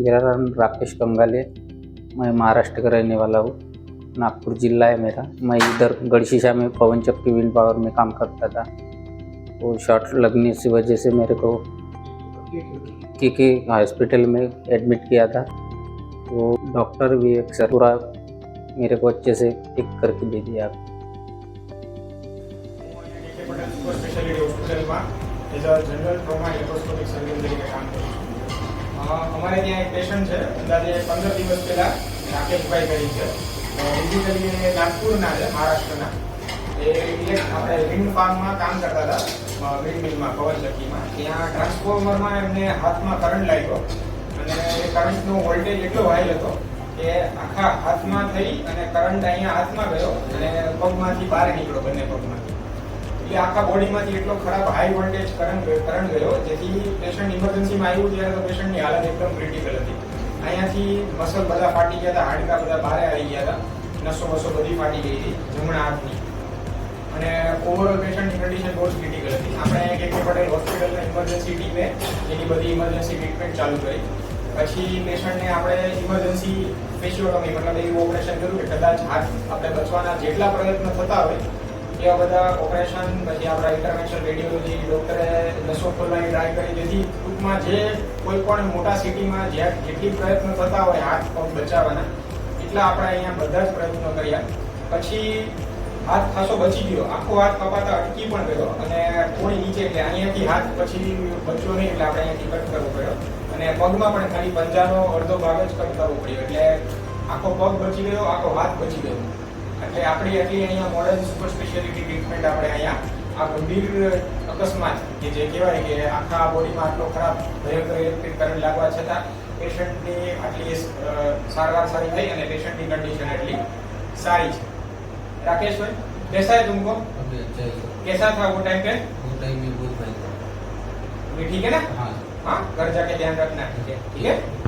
मेरा नाम राकेश कंगाले, मैं महाराष्ट्र का रहने वाला हूँ। नागपुर जिला है मेरा। मैं इधर गढ़शीशा में पवन चक्की विंड पावर में काम करता था। वो शॉर्ट लगने की वजह से मेरे को के हॉस्पिटल में एडमिट किया था। वो डॉक्टर भी एक सर पूरा मेरे को अच्छे से ठीक करके दे दिया। स्पेशलिटी હોસ્પિટલમાં as a general trauma laparoscopic સર્જન તરીકે કામ કરું છું। અમારે ત્યાં એક પેશન્ટ છે, અંદાજે 15 દિવસ પહેલા રાકેશભાઈ કરી છે, બેઝિકલી એ નાગપુરના છે, મહારાષ્ટ્રના। એ આપણે વિન્ડ ફાર્મમાં કામ કરતા હતા, વિન્ડ મિલમાં, પવન ચક્કીમાં। ત્યાં ટ્રાન્સફોર્મરમાં એમને હાથમાં કરંટ લાગ્યો અને એ કરંટનો વોલ્ટેજ એટલો હાઈ હતો કે આખા હાથમાં થઈ અને કરંટ અહીંયા હાથમાં ગયો અને પગમાંથી બહાર નીકળ્યો, બંને પગમાંથી। એટલે આખા બોડીમાંથી એટલો ખરાબ હાઈ વોલ્ટેજ કરંટ ગયો, જેથી પેશન્ટ ઇમરજન્સીમાં આવ્યું ત્યારે તો પેશન્ટની હાલત એકદમ ક્રિટિકલ હતી। અહીંયાથી મસલ બધા ફાટી ગયા હતા, હાડકા બધા બહાર આવી ગયા હતા, નસો બધી ફાટી ગઈ હતી જમણા હાથની, અને ઓવરઓલ પેશન્ટની કન્ડિશન બહુ જ ક્રિટિકલ હતી। આપણે કે પટેલ હોસ્પિટલના ઇમરજન્સી ટીમે એની બધી ઇમરજન્સી ટ્રીટમેન્ટ ચાલુ કરી। પછી પેશન્ટને આપણે ઇમરજન્સી ફેશિયોટોમી મતલબ એવું ઓપરેશન કર્યું કે કદાચ હાથ આપણે બચવાના જેટલા પ્રયત્ન થતા હોય એવા બધા ઓપરેશન, પછી આપણા ઇન્ટરવેન્શન રેડિયોલોજી ડૉક્ટરે નસો ખોલવાની ટ્રાય કરી, જેથી ટૂંકમાં જે કોઈ પણ મોટા સિટીમાં જ્યાં જેટલી પ્રયત્ન થતા હોય હાથ પગ બચાવવાના એટલા આપણે અહીંયા બધા જ પ્રયત્નો કર્યા। પછી હાથ ખાસો બચી ગયો, આખો હાથ કપાતા અટકી પણ ગયો અને થોડી નીચે, એટલે અહીંયાથી હાથ પછી બચ્યો નહીં, એટલે આપણે અહીંયાથી કટ કરવો પડ્યો અને પગમાં પણ ખાલી પંજાનો અડધો ભાગ જ કટ કરવો પડ્યો, એટલે આખો પગ બચી ગયો, આખો હાથ બચી ગયો। એટલે આપણી એટલી અહીંયા મોડર્ન સુપર સ્પેશિયાલિટી ટ્રીટમેન્ટ આપણે અહીંયા આ ગંભીર અકસ્માત કે જે કહેવાય કે આખા બોડીમાં આટલો ખરાબ ભયંકર ઇલેક્ટ્રિક કરંટ લાગવા છતાં પેશન્ટની આટલી સારવાર સારી થઈ અને પેશન્ટની કન્ડિશન એટલી सारी है। राकेश भाई कैसा है तुमको? अभी अच्छा है। कैसा था वो टाइम पे? वो टाइम में बहुत भाई। अभी ठीक है ना? हाँ हाँ, घर जाके ध्यान रखना, ठीक है? ठीक है।